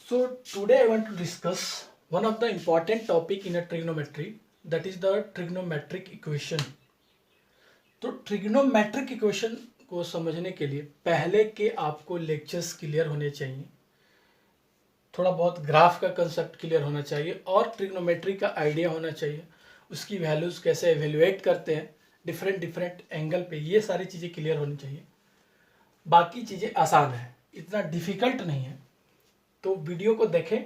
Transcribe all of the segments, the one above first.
So today I want to discuss one of the important topic in a trigonometry, that is the trigonometric equation. तो trigonometric equation को समझने के लिए पहले के आपको लेक्चर्स क्लियर होने चाहिए, थोड़ा बहुत ग्राफ का कंसेप्ट क्लियर होना चाहिए और ट्रिग्नोमेट्री का आइडिया होना चाहिए, उसकी वैल्यूज़ कैसे एवेल्युएट करते हैं डिफरेंट एंगल पे, ये सारी चीज़ें क्लियर होनी चाहिए। बाकी चीज़ें आसान है, इतना डिफ़िकल्ट नहीं है। तो वीडियो को देखें,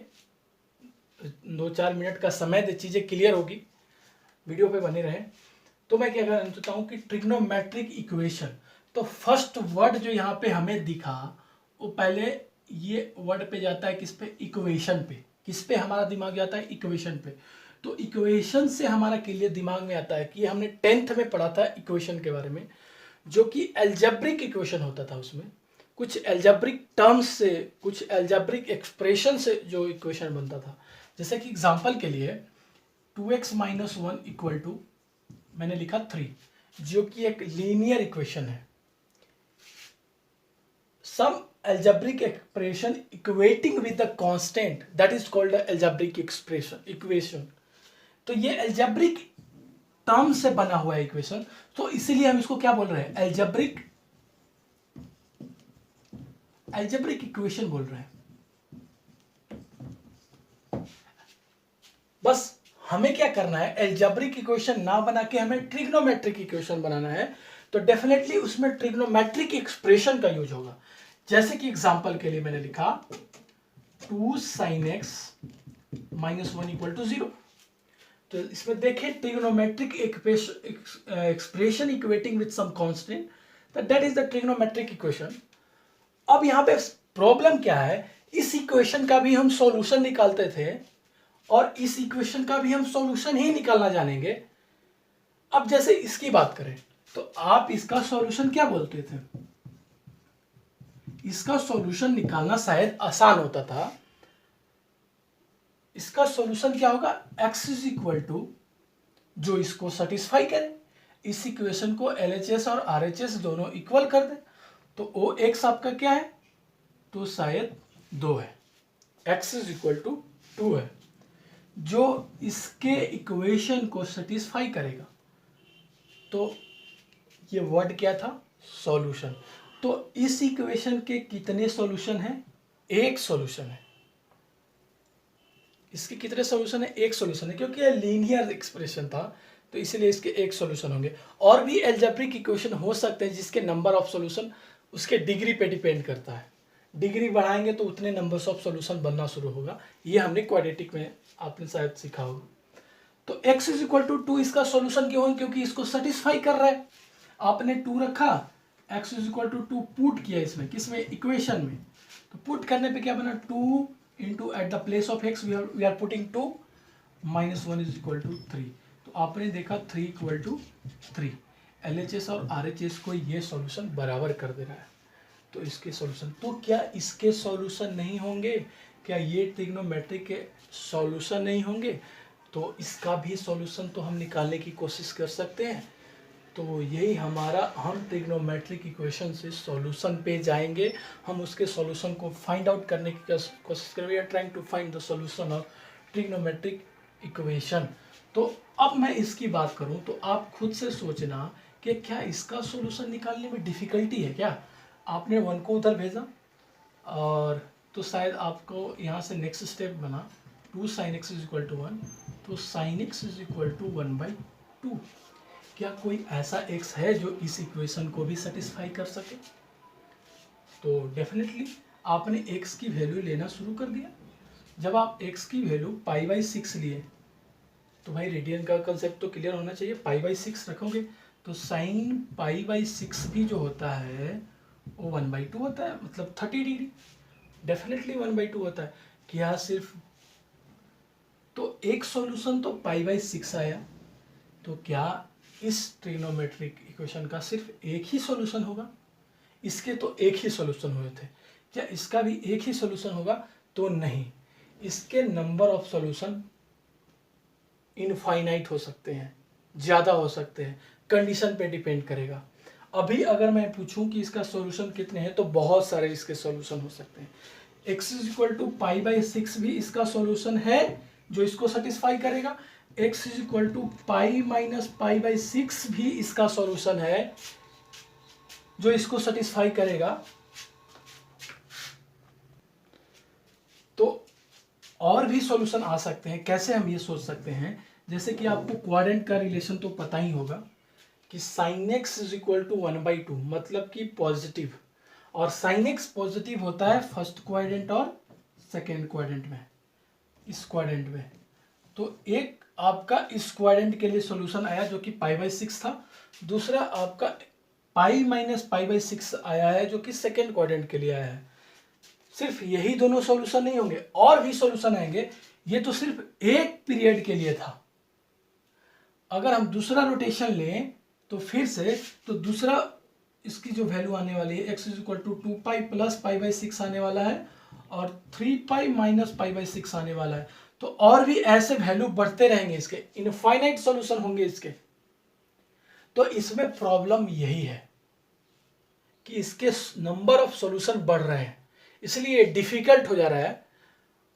2-4 मिनट का समय दे, चीज़ें क्लियर होगी, वीडियो पे बने रहें। तो मैं क्या कहना चाहता हूँ कि ट्रिग्नोमेट्रिक इक्वेशन, तो फर्स्ट वर्ड जो यहाँ पे हमें दिखा वो पहले ये वर्ड पे जाता है किस पे, इक्वेशन पे। किस पे हमारा दिमाग जाता है, इक्वेशन पे। तो इक्वेशन से हमारा क्लियर दिमाग में आता है कि हमने 10th में पढ़ा था इक्वेशन के बारे में, जो कि एल्जेब्रिक इक्वेशन होता था। उसमें कुछ एल्जेब्रिक टर्म्स से, कुछ एल्जेब्रिक एक्सप्रेशन से जो इक्वेशन बनता था। जैसे कि एग्जांपल के लिए 2x - 1 इक्वल टू, मैंने लिखा 3, जो कि एक लीनियर इक्वेशन है। Some algebraic expression equating with the constant, that is called algebraic equation. तो ये एल्जेब्रिक टर्म से बना हुआ है इक्वेशन, तो इसीलिए हम इसको क्या बोल रहे हैं, एल्जेब्रिक इक्वेशन बोल रहे हैं। बस हमें क्या करना है, एल्जेब्रिक इक्वेशन ना बना के हमें ट्रिग्नोमेट्रिक इक्वेशन बनाना है। तो डेफिनेटली उसमें ट्रिग्नोमेट्रिक एक्सप्रेशन का यूज होगा। जैसे कि एग्जांपल के लिए मैंने लिखा 2 sin x - 1 इक्वल टू 0। तो इसमें देखें, trigonometric expression equating with some constant, that is the trigonometric equation. अब यहाँ पे प्रॉब्लम क्या है, इस इक्वेशन का भी हम सॉल्यूशन निकालते थे और इस इक्वेशन का भी हम सॉल्यूशन ही निकालना जानेंगे। अब जैसे इसकी बात करें तो आप इसका सॉल्यूशन क्या बोलते थे, इसका सॉल्यूशन निकालना शायद आसान होता था। इसका सॉल्यूशन क्या होगा, x इज इक्वल टू, जो इसको सेटिस्फाई करे, इस इक्वेशन को LHS और RHS दोनों इक्वल कर दे, तो OX आपका क्या है, तो शायद 2 है, x इज इक्वल टू 2 है, जो इसके इक्वेशन को सेटिस्फाई करेगा। तो ये वर्ड क्या था, सॉल्यूशन। तो इस इक्वेशन के कितने सॉल्यूशन हैं, एक सॉल्यूशन है। इसके कितने सॉल्यूशन है, एक सॉल्यूशन है, क्योंकि ये लीनियर एक्सप्रेशन था तो इसीलिए इसके एक सॉल्यूशन होंगे। और भी एल्जेब्रिक इक्वेशन हो सकते हैं जिसके नंबर ऑफ सॉल्यूशन उसके डिग्री पे डिपेंड करता है। डिग्री बढ़ाएंगे तो उतने नंबर्स ऑफ सॉल्यूशन बनना शुरू होगा। ये हमने क्वाड्रेटिक में आपने शायद सीखा होगा। तो x इज इक्वल टू 2 इसका सॉल्यूशन क्यों है, क्योंकि इसको सेटिस्फाई कर रहा है। आपने 2 रखा, x is equal to 2 put किया इसमें, किसमें, इक्वेशन में। तो पुट करने पे क्या बना, 2 into at the place of x we are putting 2 - 1 is equal to 3। तो आपने देखा 3 इक्वल टू 3। LHS और RHS को ये सॉल्यूशन बराबर कर दे रहा है, तो इसके सॉल्यूशन, तो क्या इसके सॉल्यूशन नहीं होंगे, क्या ये ट्रिग्नोमेट्रिक के सॉल्यूशन नहीं होंगे, तो इसका भी सॉल्यूशन तो हम निकालने की कोशिश कर सकते हैं। तो यही हमारा, हम ट्रिग्नोमेट्रिक इक्वेशन से सॉल्यूशन पे जाएंगे, हम उसके सॉल्यूशन को फाइंड आउट करने की कोशिश करेंगे। We are trying to find the solution of trigonometric equation. तो अब मैं इसकी बात करूं तो आप खुद से सोचना कि क्या इसका सॉल्यूशन निकालने में डिफ़िकल्टी है क्या। आपने 1 को उधर भेजा और तो शायद आपको यहाँ से नेक्स्ट स्टेप बना 2 sin x is equal to 1, तो sin x is equal to 1/2। क्या कोई ऐसा x है जो इस इक्वेशन को भी सेटिस्फाई कर सके। तो डेफिनेटली आपने x की वैल्यू लेना शुरू कर दिया। जब आप x की वैल्यू π/6 लिए, तो भाई रेडियन का कंसेप्ट तो क्लियर होना चाहिए। π/6 रखोगे तो sin π/6 भी जो होता है वो 1/2 होता है, मतलब 30 डिग्री। डेफिनेटली 1/2 होता है। क्या सिर्फ, तो एक सॉल्यूशन तो π/6 आया, तो क्या इस ट्रिग्नोमेट्रिक इक्वेशन का सिर्फ एक ही सॉल्यूशन होगा। इसके तो एक ही सॉल्यूशन हुए थे, क्या इसका भी एक ही सॉल्यूशन होगा, तो नहीं, इसके नंबर ऑफ सॉल्यूशन इनफाइनाइट हो सकते हैं, ज़्यादा हो सकते हैं, कंडीशन पे डिपेंड करेगा। अभी अगर मैं पूछूं कि इसका सॉल्यूशन कितने हैं, तो बहुत सारे इसके सॉल्यूशन हो सकते हैं। x is equal to pi by six भी इसका सॉल्यूशन है जो इसको सेटिस्फाई करेगा, x is equal to pi minus pi by six भी इसका सॉल्यूशन है जो इसको सेटिस्फाई करेगा। तो और भी सॉल्यूशन आ सकते हैं। कैसे हम ये सोच सकते हैं, जैसे कि आपको क्वाड्रेंट का रिलेशन तो पता ही होगा कि sine x is equal to 1/2, मतलब कि पॉजिटिव, और साइन एक्स पॉजिटिव होता है फर्स्ट क्वाड्रेंट और सेकेंड क्वाड्रेंट में, इस क्वाड्रेंट में। तो एक आपका इस क्वाड्रेंट के लिए सॉल्यूशन आया जो कि पाई बाई सिक्स था, दूसरा आपका पाई माइनस पाई बाई सिक्स आया है जो कि सेकेंड क्वाड्रेंट के लिए आया है। सिर्फ यही दोनों सॉल्यूशन नहीं होंगे, और भी सॉल्यूशन आएंगे। ये तो सिर्फ एक पीरियड के लिए था। अगर हम दूसरा रोटेशन लें तो फिर से, तो दूसरा इसकी जो वैल्यू आने वाली है x is equal to 2 pi plus pi by six आने वाला है और 3 pi minus pi by six आने वाला है। तो और भी ऐसे वैल्यू बढ़ते रहेंगे, इसके इनफाइनाइट सॉल्यूशन होंगे इसके। तो इसमें प्रॉब्लम यही है कि इसके नंबर ऑफ सॉल्यूशन बढ़ रहे हैं, इसलिए डिफिकल्ट हो जा रहा है,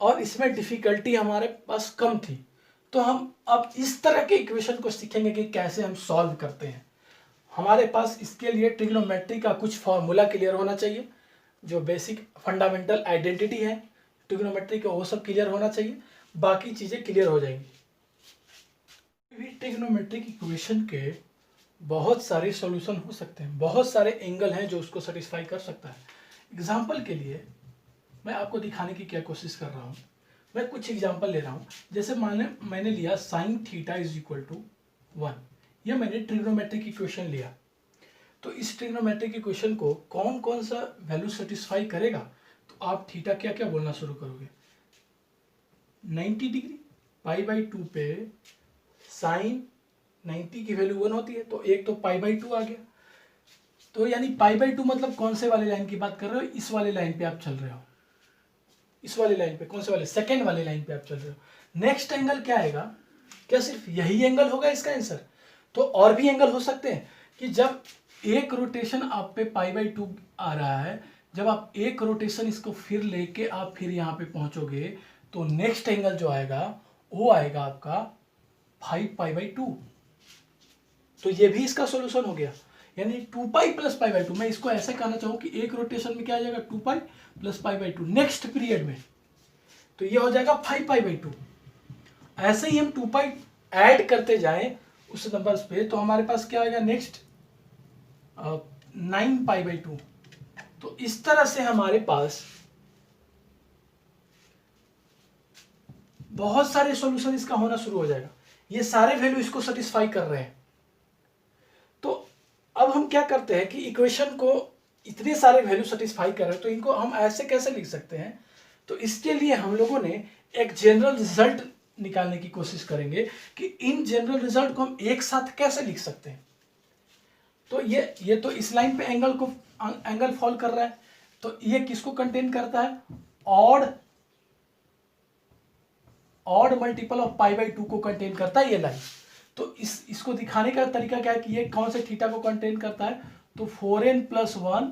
और इसमें डिफिकल्टी हमारे पास कम थी। तो हम अब इस तरह के इक्वेशन को सीखेंगे कि कैसे हम सॉल्व करते हैं। हमारे पास इसके लिए ट्रिग्नोमेट्री का कुछ फॉर्मूला क्लियर होना चाहिए, जो बेसिक फंडामेंटल आइडेंटिटी है ट्रिग्नोमेट्री का, वो सब क्लियर होना चाहिए, बाकी चीज़ें क्लियर हो जाएंगी। ट्रिग्नोमेट्रिक इक्वेशन के बहुत सारे सॉल्यूशन हो सकते हैं, बहुत सारे एंगल हैं जो उसको सेटिस्फाई कर सकता है। एग्जाम्पल के लिए मैं आपको दिखाने की क्या कोशिश कर रहा हूँ, मैं कुछ एग्जाम्पल ले रहा हूँ। जैसे मैंने लिया sine theta is equal to 1, यह मैंने ट्रिग्नोमेट्रिक इक्वेशन लिया। तो इस ट्रिग्नोमेट्रिक इक्वेशन को कौन कौन सा वैल्यू सेटिस्फाई करेगा, तो आप थीटा क्या क्या बोलना शुरू करोगे, 90 डिग्री, पाई बाई 2 पे साइन 90 की वैल्यू 1 होती है, तो एक तो पाई बाई 2 आ गया। तो यानी पाई बाई 2 मतलब कौन से वाले लाइन की बात कर रहे हो, इस वाले लाइन पे आप चल रहे हो, इस वाले लाइन पे, कौन से वाले, सेकेंड वाले लाइन पे आप चल रहे हो। नेक्स्ट एंगल क्या आएगा, क्या सिर्फ यही एंगल होगा इसका आंसर, तो और भी एंगल हो सकते हैं कि जब एक रोटेशन आप पे पाई बाई 2 आ रहा है, जब आप एक रोटेशन इसको फिर लेके आप फिर यहाँ पे पहुंचोगे, तो नेक्स्ट एंगल जो आएगा वो आएगा आपका 5 पाई बाई 2। तो ये भी इसका सॉल्यूशन हो गया, यानी 2 पाई प्लस पाई बाई 2। मैं इसको ऐसे कहना चाहूँ कि एक रोटेशन में क्या आ जाएगा, 2 pi plus pi by 2 next period में, तो ये हो जाएगा 5 पाई बाई 2। ऐसे ही हम 2 पाई ऐड करते जाएं उस नंबर्स पे, तो हमारे पास क्या आएगा नेक्स्ट 9 पाई बाई 2। तो इस तरह से हमारे पास बहुत सारे सॉल्यूशन इसका होना शुरू हो जाएगा। ये सारे वैल्यू इसको सेटिस्फाई कर रहे हैं। तो अब हम क्या करते हैं कि इक्वेशन को इतने सारे वैल्यू सेटिस्फाई कर रहे हैं, तो इनको हम ऐसे कैसे लिख सकते हैं। तो इसके लिए हम लोगों ने एक जनरल रिजल्ट निकालने की कोशिश करेंगे कि इन जनरल रिजल्ट को हम एक साथ कैसे लिख सकते हैं। तो ये तो इस लाइन पे एंगल फॉल कर रहा है, तो ये किसको कंटेन करता है, odd multiple of pi by 2 को कंटेन करता है ये लाइन। तो इसको दिखाने का तरीका क्या है कि ये कौन से थीटा को कंटेन करता है, तो 4n plus 1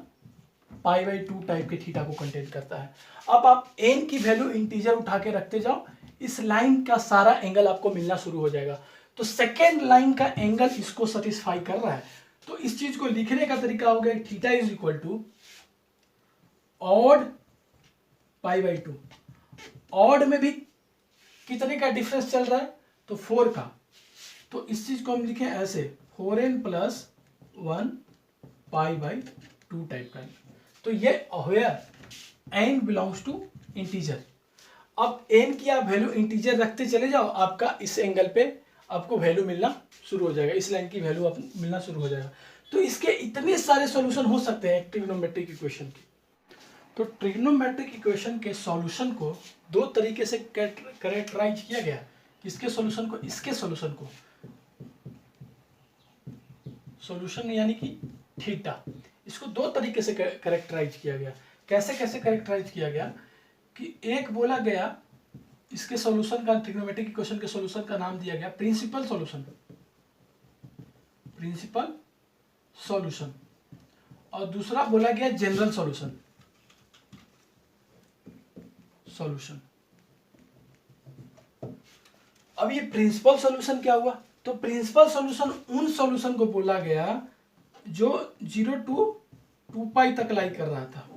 pi by 2 type के थीटा को कंटेन करता है। अब आप n की वैल्यू इंटीजर उठा के रखते जाओ, इस लाइन का सारा एंगल आपको मिलना शुरू हो जाएगा। तो सेकेंड लाइन का एंगल इसको सेटिस्फाई कर रहा है। तो इस चीज को लिखने का तरीका हो गया, theta is equal to odd pi by 2। Odd में भी कितने का डिफरेंस चल रहा है, तो 4 का। तो इस चीज को हम लिखें ऐसे, 4n plus 1 pi by 2 type का। तो ये where n belongs to integer. अब n की आप वैल्यू इंटीजर रखते चले जाओ, आपका इस एंगल पे आपको वैल्यू मिलना शुरू हो जाएगा, इस लाइन की वैल्यू मिलना शुरू हो जाएगा। तो इसके इतने सारे सॉल्यूशन हो सकते हैं ट्रिग्नोमेट्रिक इक्वेशन की। तो ट्रिग्नोमेट्रिक इक्वेशन के सॉल्यूशन को दो तरीके से कैरेक्टराइज किया गया, किसके सॉल्यूशन को, इसके सॉल्यूशन को, सॉल्यूशन यानी कि थीटा, इसको दो तरीके से कैरेक्टराइज किया गया। कैसे कैसे कैरेक्टराइज किया गया कि एक बोला गया, इसके सॉल्यूशन का, ट्रिग्नोमेट्रिक इक्वेशन के सॉल्यूशन का नाम दिया गया प्रिंसिपल सॉल्यूशन, प्रिंसिपल सॉल्यूशन, और दूसरा बोला गया जनरल सॉल्यूशन। सॉल्यूशन। अब ये प्रिंसिपल सॉल्यूशन क्या हुआ? तो प्रिंसिपल सॉल्यूशन उन सॉल्यूशन को बोला गया जो 0 to 2π तक लाई कर रहा था।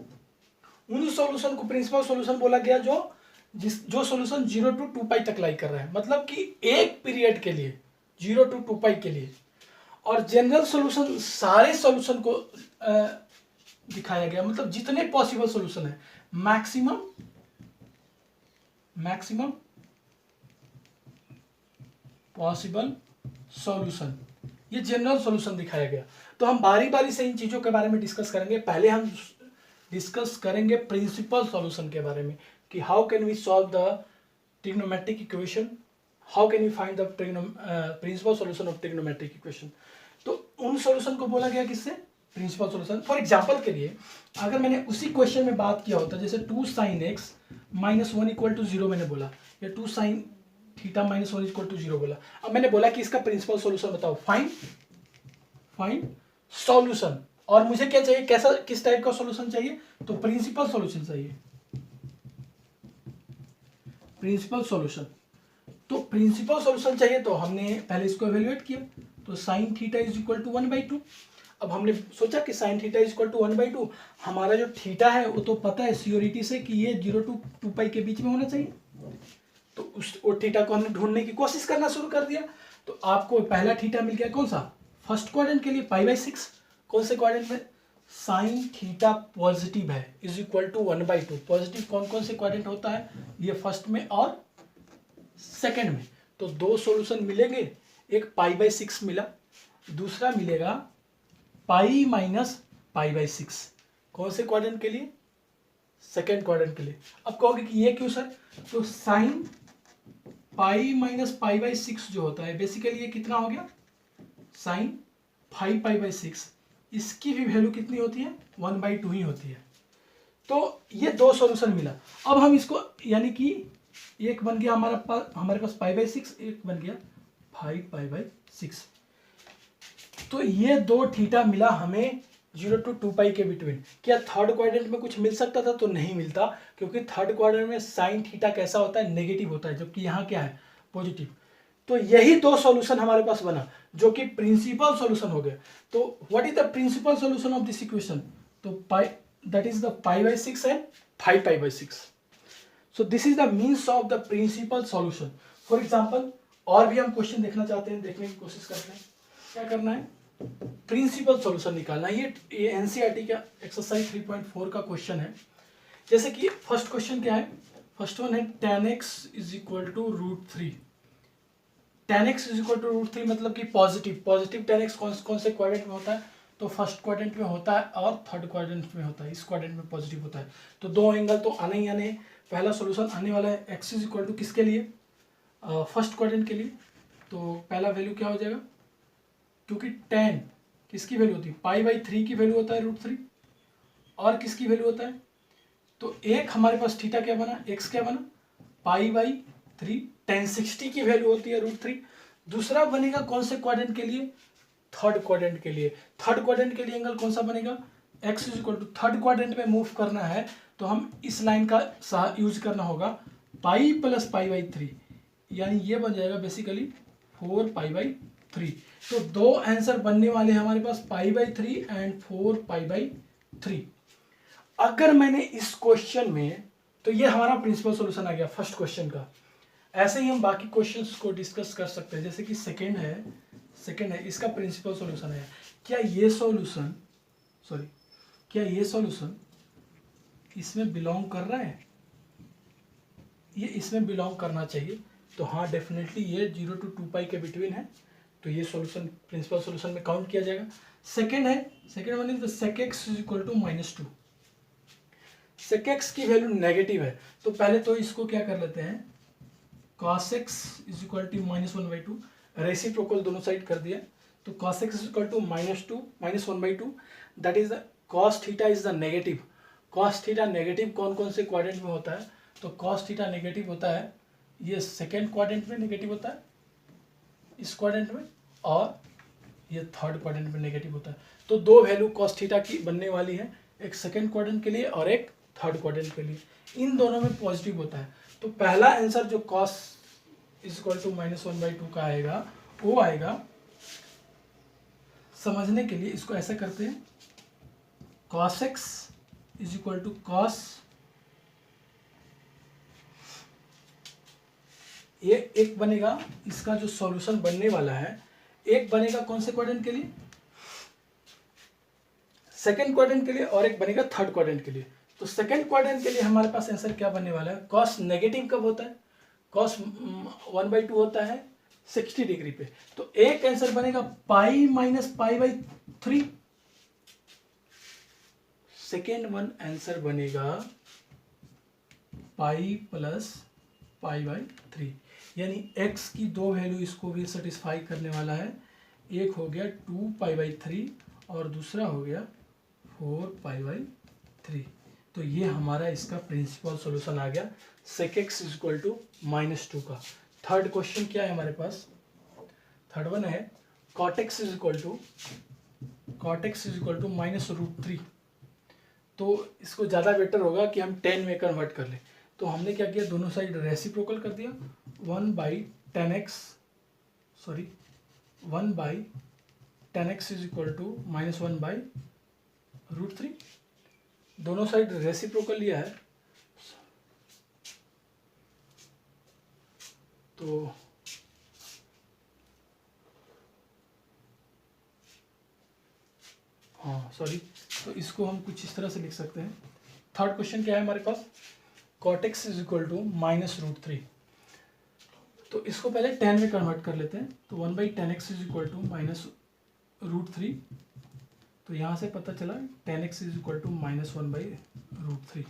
उन सॉल्यूशन को प्रिंसिपल सॉल्यूशन बोला गया जो सॉल्यूशन 0 to 2π तक लाई कर रहा है, मतलब कि एक पीरियड के लिए 0 to 2π के लिए। और जनरल सॉल्यूशन सारे सॉल्यूशन को दिखाया गया, मतलब जितने पॉसिबल सॉल्यूशन है, मैक्सिमम पॉसिबल सॉल्यूशन, ये जनरल सॉल्यूशन दिखाया गया। तो हम बारी बारी से इन चीजों के बारे में डिस्कस करेंगे। पहले हम डिस्कस करेंगे प्रिंसिपल सॉल्यूशन के बारे में कि how can we solve the trigonometric equation, how can we find the principal solution of trigonometric equation. तो उन सॉल्यूशन को बोला गया किससे? Principal solution. फॉर एग्जांपल के लिए अगर मैंने उसी क्वेश्चन में बात किया होता, जैसे 2 sin x - 1 = 0 मैंने बोला, या 2 sin θ - 1 = 0 बोला। अब मैंने बोला कि इसका प्रिंसिपल सॉल्यूशन बताओ, फाइंड सॉल्यूशन। और मुझे क्या चाहिए, कैसा, किस टाइप का सॉल्यूशन चाहिए? तो प्रिंसिपल सॉल्यूशन चाहिए, प्रिंसिपल सॉल्यूशन। तो प्रिंसिपल सॉल्यूशन चाहिए तो हमने पहले इसको एवेल्युएट किया, तो sin θ = 1/2। अब हमने सोचा कि sin θ = 1/2, हमारा जो थीटा है वो तो पता है सियोरिटी से कि ये 0 to 2π के बीच में होना चाहिए। तो उस थीटा को हमने ढूंढने की कोशिश करना शुरू कर दिया। तो आपको पहला थीटा मिल गया, कौन सा? फर्स्ट क्वाड्रेंट के लिए π/6। कौन से क्वाड्रेंट में? sin θ पॉजिटिव है = 1/2। पॉजिटिव कौन कौन से क्वाड्रेंट होता है? ये फर्स्ट में और सेकंड में। तो दो सॉल्यूशन मिलेंगे, एक π/6 मिला, दूसरा मिलेगा π - π/6। कौन से क्वाड्रेंट के लिए? सेकंड क्वाड्रेंट के लिए। अब कहोगे कि ये क्यों सर? तो sin π - π/6 जो होता है बेसिकली ये कितना हो गया? sin 5π/6, इसकी भी वैल्यू कितनी होती है? 1/2 ही होती है। तो ये दो सॉल्यूशन मिला। अब हम इसको, यानी कि एक बन गया हमारे पास π/6, एक बन गया 5π/6। तो ये दो थीटा मिला हमें 0 to 2π के बिटवीन। क्या थर्ड क्वाड्रेंट में कुछ मिल सकता था? तो नहीं मिलता, क्योंकि थर्ड क्वाड्रेंट में sin थीटा कैसा होता है? नेगेटिव होता है, जबकि यहाँ क्या है? पॉजिटिव। तो यही दो सॉल्यूशन हमारे पास बना, जो कि प्रिंसिपल सॉल्यूशन हो गया। तो what is the principal solution of this equation? तो that is the π/6 and 5π/6। So this is the means of the principal solution. For example और भी हम क्वेश्चन देखना चाहते हैं, देखने की कोशिश करते हैं। क्या करना है? प्रिंसिपल सॉल्यूशन निकालना। ये एनसीईआरटी का एक्सरसाइज 3.4 का क्वेश्चन है। जैसे कि फर्स्ट क्वेश्चन क्या है? फर्स्ट वन है tan x = √3। tan x = √3 मतलब कि पॉजिटिव tan x कौन से क्वाड्रेंट में होता है? तो फर्स्ट क्वाड्रेंट में होता है और थर्ड क्वाड्रेंट में होता है। इस क्वाड्रेंट में पॉजिटिव होता है। तो दो एंगल तो आने ही आने। पहला सॉल्यूशन आने वाला है x = किसके लिए? फर्स्ट क्वाड्रेंट के लिए। तो पहला वैल्यू क्या हो जाएगा? क्योंकि tan किसकी वैल्यू होती है? π/3 की वैल्यू होता है √3। और किसकी वैल्यू होता है? तो एक हमारे पास थीटा क्या बना? x क्या बना? π/3। tan 60 की वैल्यू होती है √3। दूसरा बनेगा कौन से क्वाड्रेंट के लिए? थर्ड क्वाड्रेंट के लिए। थर्ड क्वाड्रेंट के लिए एंगल कौन सा बनेगा? x = थर्ड क्वाड्रेंट में मूव करना है तो हम इस लाइन का यूज करना होगा, π + π/3, यानी ये बन जाएगा बेसिकली 4π/3। तो दो आंसर बनने वाले हैं हमारे पास, π/3 एंड 4π/3। अगर मैंने इस क्वेश्चन में, तो ये हमारा प्रिंसिपल सॉल्यूशन आ गया फर्स्ट क्वेश्चन का। ऐसे ही हम बाकी क्वेश्चंस को डिस्कस कर सकते हैं। जैसे कि सेकंड है, इसका प्रिंसिपल सॉल्यूशन है। क्या ये सॉल्यूशन इसमें बिलोंग कर रहा है? ये इसमें बिलोंग करना चाहिए। तो हाँ, डेफिनेटली ये 0 to 2π के बिटवीन है, तो ये सॉल्यूशन प्रिंसिपल सॉल्यूशन में काउंट किया जाएगा। Second one is sec x = -2। sec x की वैल्यू नेगेटिव है, तो पहले तो इसको क्या कर लेते हैं, cos x = -1/2। रेसिप्रोकल दोनों साइड कर दिया, तो cos x = -1/2। That is cos theta is the negative. cos theta negative कौन से क्वाड्रेंट में होता है? तो cos थीटा नेगेटिव होता है, ये सेकेंड क्वाड्रेंट में नेगेटिव होता है, इस क्वाड्रेंट में, और ये थर्ड क्वाड्रेंट में नेगेटिव होता है। तो दो वैल्यू cos थीटा की बनने वाली है, एक सेकेंड क्वाड्रेंट के लिए और एक थर्ड क्वाड्रेंट के लिए, इन दोनों में पॉजिटिव होता है। तो पहला आंसर जो cos इक्वल टू -1/2 का आएगा वो आएगा, समझने के लिए इसको ऐसा करते हैं, cos x is equal to cos, ये एक बनेगा, इसका जो सॉल्यूशन बनने वाला है एक बनेगा कौन से क्वाड्रेंट के लिए, सेकंड क्वाड्रेंट के लिए, और एक बनेगा थर्ड क्वाड्रेंट के लिए। तो सेकंड क्वाड्रेंट के लिए हमारे पास आंसर क्या बनने वाला है, cos नेगेटिव कब होता है, cos 1/2 होता है 60 डिग्री पे। तो एक आंसर बनेगा पाई minus pi by 3, second one answer बनेगा पाई प्लस पाई बाई 3, यानी x की दो वैल्यू इसको भी सेटिस्फाई करने वाला है। एक हो गया 2 पाई बाई 3 और दूसरा हो गया 4 पाई बाई 3। तो ये हमारा इसका प्रिंसिपल सॉल्यूशन आ गया sec x इक्वल टू -2 का। थर्ड क्वेश्चन क्या है हमारे पास, थर्ड वन है cot x इक्वल टू -√3। तो इसको ज़्यादा बेटर होगा कि हम 10 में कन्वर्ट कर लें। तो हमने क्या किया, दोनों साइड रेसिप्रोकल कर दिया, 1/10x इज इक्वल टू -1/√3, दोनों साइड रेसिप्रोकल लिया है। तो तो इसको हम कुछ इस तरह से लिख सकते हैं। थर्ड क्वेश्चन क्या है हमारे पास, cot x is equal to -√3। तो इसको पहले 10 में कन्वर्ट कर लेते हैं। तो 1/10x इज इक्वल टू -√3। तो यहाँ से पता चला 10x इज इक्वल टू -1/√3।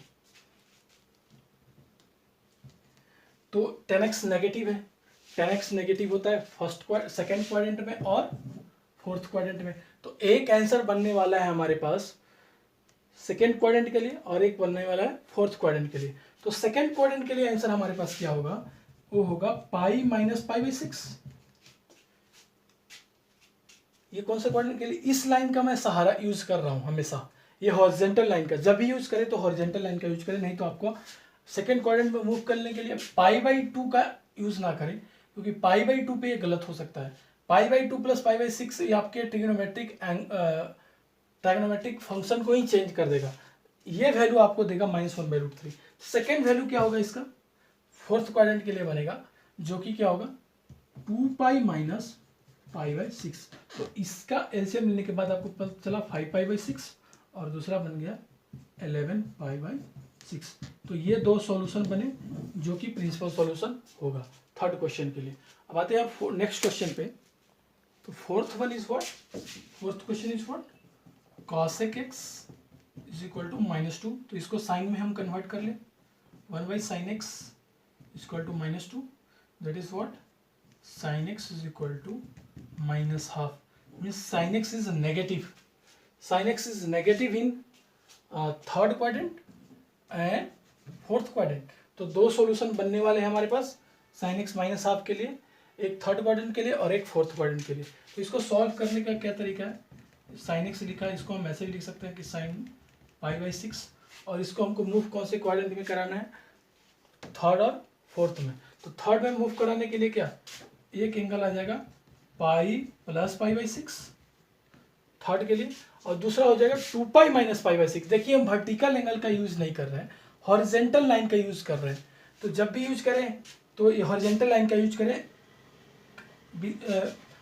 तो 10x नेगेटिव है, 10x नेगेटिव होता है सेकेंड क्वाड्रेंट में और फोर्थ क्वाड्रेंट में। तो एक आंसर बनने वाला है हमारे पास सेकेंड क्वाड्रेंट के लिए और एक बनने वाला है फोर्थ क्वाड्रेंट के लिए। तो सेकेंड क्वाड्रेंट के लिए आंसर हमारे पास क्या होगा, वो होगा पाई माइनस पाई बाई 6। ये कौन सा क्वाड्रेंट के लिए, इस लाइन का मैं सहारा यूज कर रहा हूं हमेशा, ये हॉरिजॉन्टल लाइन का। जब भी यूज करें तो हॉरिजॉन्टल लाइन का यूज करें, नहीं तो आपको सेकेंड क्वाड्रेंट में मूव करने के लिए π/2 का यूज ना करें, क्योंकि π/2 पे ये गलत हो सकता है। π/2 प्लस π/6 ये आपके ट्रिग्नोमेट्रिक फंक्शन को ही चेंज कर देगा। ये वैल्यू आपको देगा -1/√3। सेकेंड वैल्यू क्या होगा इसका, फोर्थ क्वाड्रेंट के लिए बनेगा, जो कि क्या होगा 2π माइनस π/6। तो इसका एलसीएम लेने के बाद आपको पता चला 5π/6 और दूसरा बन गया 11π/6। तो ये दो सॉल्यूशन बने जो कि प्रिंसिपल सॉल्यूशन होगा थर्ड क्वेश्चन के लिए। अब आते हैं नेक्स्ट क्वेश्चन पे। तो fourth question is what, cosec x is equal to -2। तो इसको साइन में हम कन्वर्ट कर ले, 1/sin x is equal to -2, that is what sin x is equal to -12। Means sin x is negative, sin x is negative in third quadrant and fourth quadrant. तो दो solution बनने वाले हैं हमारे पास sin x -12 के लिए, एक third quadrant के लिए और एक फोर्थ क्वाड्रेंट के लिए। तो इसको सॉल्व करने का क्या तरीका है, sin x लिखा है, इसको हम ऐसे भी लिख सकते हैं कि sin π/6, और इसको हमको मूव कौन से क्वाड्रेंट में कराना है, थर्ड और फोर्थ में। तो थर्ड में मूव कराने के लिए क्या, एक एंगल आ जाएगा पाई प्लस π/6 थर्ड के लिए, और दूसरा हो जाएगा 2π माइनस π/6। देखिए हम वर्टिकल एंगल का यूज नहीं कर रहे हैं, हॉरिजेंटल लाइन का यूज कर रहे हैं। तो जब भी यूज करें तो ये हॉरिजेंटल लाइन का यूज करें।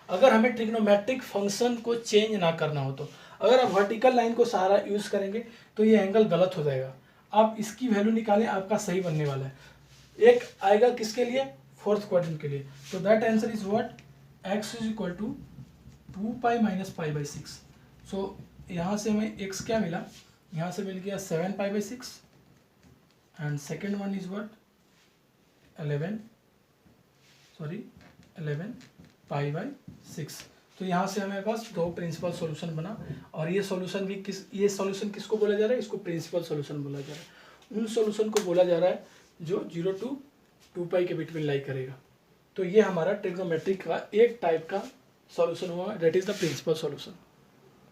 अगर हमें ट्रिग्नोमेट्रिक फंक्शन को चेंज ना करना हो, तो अगर आप वर्टिकल लाइन को सहारा यूज करेंगे तो ये एंगल गलत हो जाएगा। आप इसकी वैल्यू निकालें, आपका सही बनने वाला है। एक आएगा किसके लिए, फोर्थ क्वाड्रेंट के लिए। तो that answer is what, x is equal to 2π minus π/6। So यहाँ से हमें x क्या मिला, यहाँ से मिल गया 7π/6 and second one is what 11π/6। तो यहाँ से हमारे पास दो प्रिंसिपल सॉल्यूशन बना, और ये सॉल्यूशन सॉल्यूशन किसको बोला जा रहा है, इसको प्रिंसिपल सॉल्यूशन बोला जा रहा है। उन सॉल्यूशन को बोला जा रहा है जो 0 to 2π के बिटवीन लाई करेगा। तो ये हमारा ट्रिग्नोमेट्रिक का एक टाइप का सॉल्यूशन हुआ, that is the principal solution.